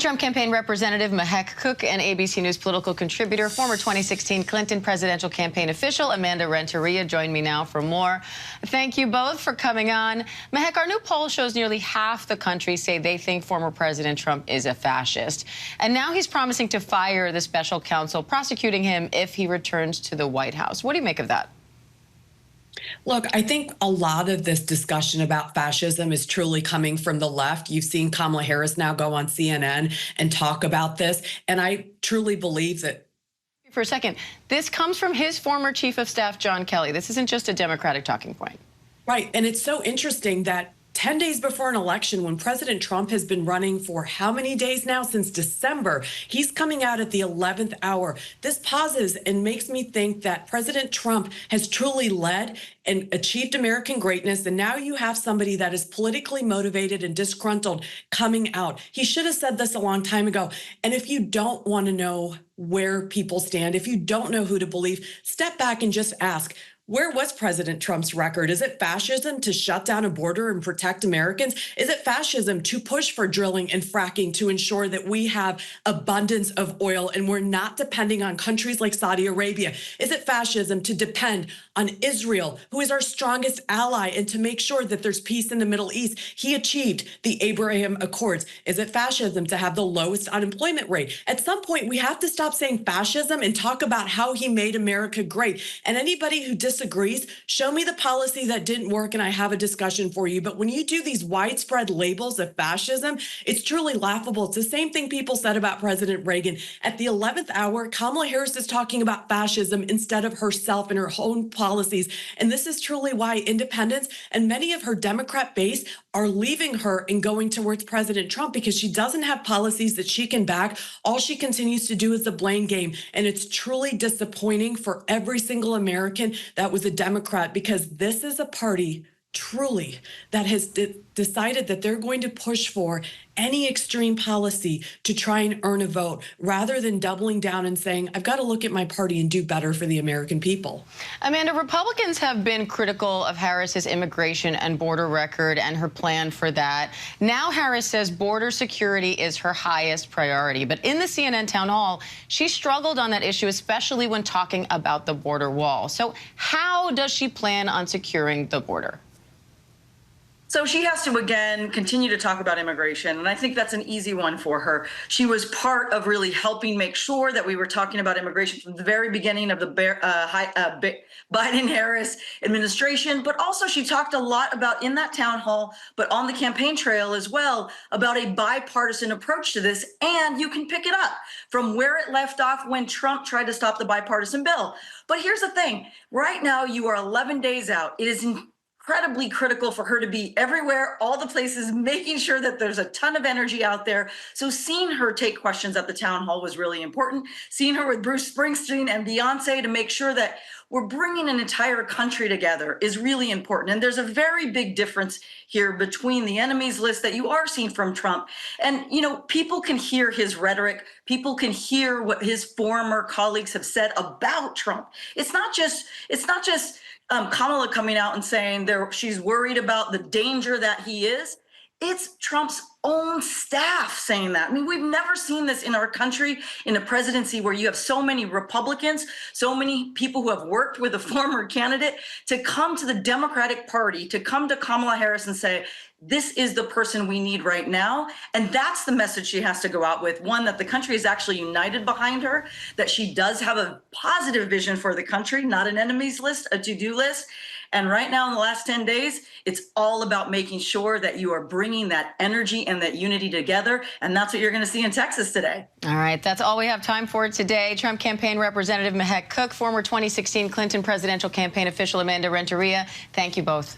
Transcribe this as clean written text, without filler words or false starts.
Trump campaign representative Mehek Cooke and ABC News political contributor, former 2016 Clinton presidential campaign official Amanda Renteria join me now for more. Thank you both for coming on. Mehek, our new poll shows nearly half the country say they think former President Trump is a fascist. And now he's promising to fire the special counsel prosecuting him if he returns to the White House. What do you make of that? Look, I think a lot of this discussion about fascism is truly coming from the left. You've seen Kamala Harris now go on CNN and talk about this. And I truly believe that. For a second, this comes from his former chief of staff, John Kelly. This isn't just a Democratic talking point. Right. And it's so interesting that 10 days before an election, when President Trump has been running for how many days now? Since December, he's coming out at the 11th hour. This pauses and makes me think that President Trump has truly led and achieved American greatness. And now you have somebody that is politically motivated and disgruntled coming out. He should have said this a long time ago. And if you don't want to know where people stand, if you don't know who to believe, step back and just ask, where was President Trump's record? Is it fascism to shut down a border and protect Americans? Is it fascism to push for drilling and fracking to ensure that we have abundance of oil and we're not depending on countries like Saudi Arabia? Is it fascism to depend on Israel, who is our strongest ally, and to make sure that there's peace in the Middle East? He achieved the Abraham Accords. Is it fascism to have the lowest unemployment rate? At some point, we have to stop saying fascism and talk about how he made America great. And anybody who disagrees, show me the policy that didn't work and I have a discussion for you. But when you do these widespread labels of fascism, it's truly laughable. It's the same thing people said about President Reagan. At the 11th hour, Kamala Harris is talking about fascism instead of herself and her own policies. And this is truly why independents and many of her Democrat base are leaving her and going towards President Trump, because she doesn't have policies that she can back. All she continues to do is the blame game. And it's truly disappointing for every single American that was a Democrat, because this is a party truly that has decided that they're going to push for any extreme policy to try and earn a vote, rather than doubling down and saying, I've got to look at my party and do better for the American people. Amanda, Republicans have been critical of Harris's immigration and border record and her plan for that. Now Harris says border security is her highest priority. But in the CNN town hall, she struggled on that issue, especially when talking about the border wall. So how does she plan on securing the border? So she has to, again, continue to talk about immigration, and I think that's an easy one for her. She was part of really helping make sure that we were talking about immigration from the very beginning of the Biden-Harris administration, but also she talked a lot about, in that town hall, but on the campaign trail as well, about a bipartisan approach to this, and you can pick it up from where it left off when Trump tried to stop the bipartisan bill. But here's the thing. Right now, you are 11 days out. It is incredibly critical for her to be everywhere, all the places, making sure that there's a ton of energy out there. So seeing her take questions at the town hall was really important. Seeing her with Bruce Springsteen and Beyonce to make sure that we're bringing an entire country together is really important. And there's a very big difference here between the enemies list that you are seeing from Trump. And, you know, people can hear his rhetoric. People can hear what his former colleagues have said about Trump. It's not just Kamala coming out and saying she's worried about the danger that he is. It's Trump's own staff saying that. I mean, we've never seen this in our country in a presidency where you have so many Republicans, so many people who have worked with a former candidate to come to the Democratic Party, to come to Kamala Harris and say, this is the person we need right now. And that's the message she has to go out with. One, that the country is actually united behind her, that she does have a positive vision for the country, not an enemies list, a to-do list. And right now in the last 10 days, it's all about making sure that you are bringing that energy and that unity together. And that's what you're going to see in Texas today. All right. That's all we have time for today. Trump campaign representative Mehek Cooke, former 2016 Clinton presidential campaign official Amanda Renteria. Thank you both.